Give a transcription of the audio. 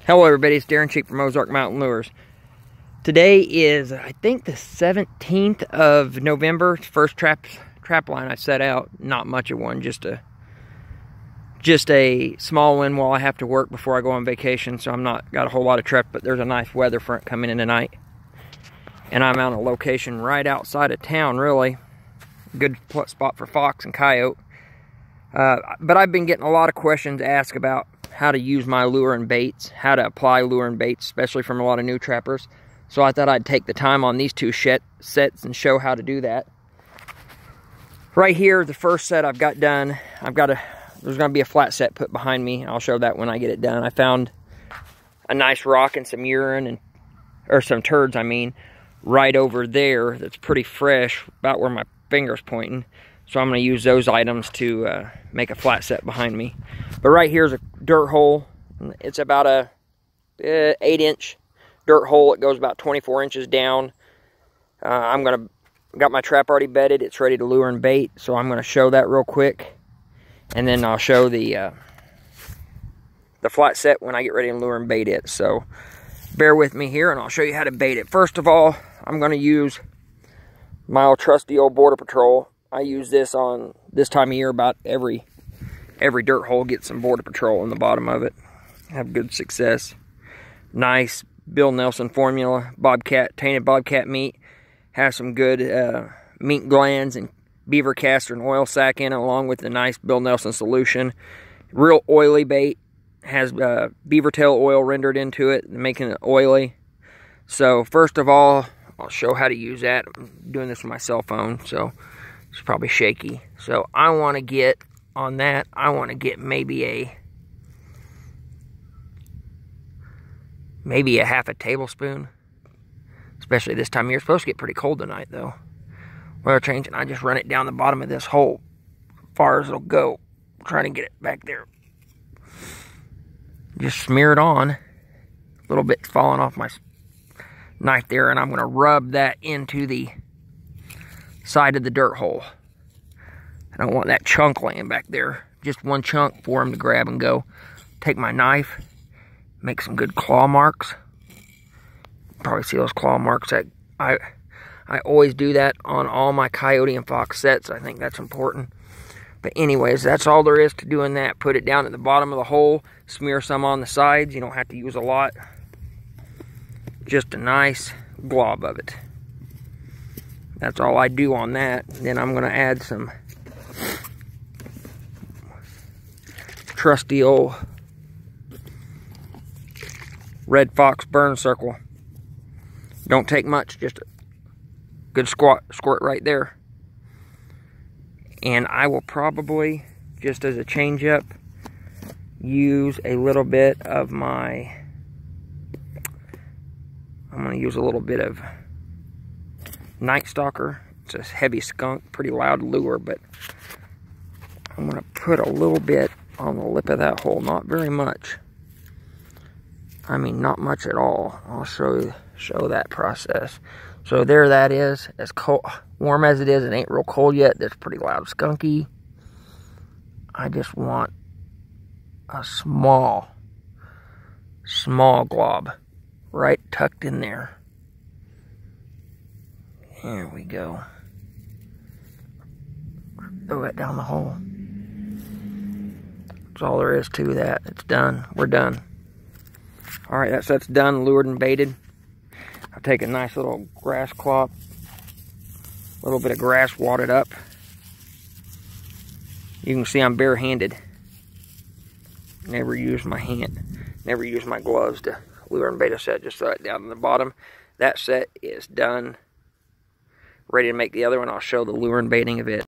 Hello everybody, it's Darren Cheek from Ozark Mountain Lures. Today is, I think, the 17th of November. It's first trap line I set out. Not much of one, just a small one while I have to work before I go on vacation, so I'm not got a whole lot of trap, but there's a nice weather front coming in tonight. And I'm on a location right outside of town, really. Good spot for fox and coyote. But I've been getting a lot of questions asked about how to use my lure and baits, how to apply lure and baits, especially from a lot of new trappers. So I thought I'd take the time on these two sets and show how to do that. Right here, the first set I've got done, there's going to be a flat set put behind me. I'll show that when I get it done. I found a nice rock and some urine, or some turds, I mean, right over there that's pretty fresh, about where my finger's pointing. So I'm going to use those items to make a flat set behind me. But right here's a dirt hole. It's about a 8-inch dirt hole. It goes about 24 inches down. Got my trap already bedded. It's ready to lure and bait. So I'm going to show that real quick. And then I'll show the flat set when I get ready to lure and bait it. So bear with me here and I'll show you how to bait it. First of all, I'm going to use my old trusty old Border Patrol. I use this on this time of year. About every dirt hole gets some Border Patrol in the bottom of it. Have good success. Nice Bill Nelson formula. Tainted bobcat meat. Has some good meat glands and beaver castor and oil sac in it, along with the nice Bill Nelson solution. Real oily bait. Has beaver tail oil rendered into it, making it oily. So first of all, I'll show how to use that. I'm doing this with my cell phone, so it's probably shaky. So I want to get on that. I want to get maybe a half a tablespoon. Especially this time of year. It's supposed to get pretty cold tonight though. Weather change, and I just run it down the bottom of this hole as far as it'll go. I'm trying to get it back there. Just smear it on. A little bit falling off my knife there, and I'm going to rub that into the side of the dirt hole. I don't want that chunk laying back there. Just one chunk for him to grab and go. Take my knife, make some good claw marks. Probably see those claw marks. I always do that on all my coyote and fox sets. I think that's important. But anyways, that's all there is to doing that. Put it down at the bottom of the hole. Smear some on the sides. You don't have to use a lot. Just a nice glob of it. That's all I do on that. Then I'm going to add some trusty old Red Fox Burn Circle. Don't take much, just a good squirt right there. And I will probably, just as a change up, use a little bit of my, I'm going to use a little bit of Night Stalker. It's a heavy skunk, pretty loud lure, but I'm going to put a little bit on the lip of that hole. Not very much. I mean, not much at all. I'll show that process. So there that is. As cold, warm as it is, it ain't real cold yet. That's pretty loud skunky. I just want a small glob right tucked in there. Here we go. Throw it down the hole. That's all there is to that. It's done. We're done. Alright, that set's done, lured and baited. I'll take a nice little grass clop. A little bit of grass wadded up. You can see I'm barehanded. Never use my gloves to lure and bait a set. Just throw it down in the bottom. That set is done. Ready to make the other one. I'll show the lure and baiting of it.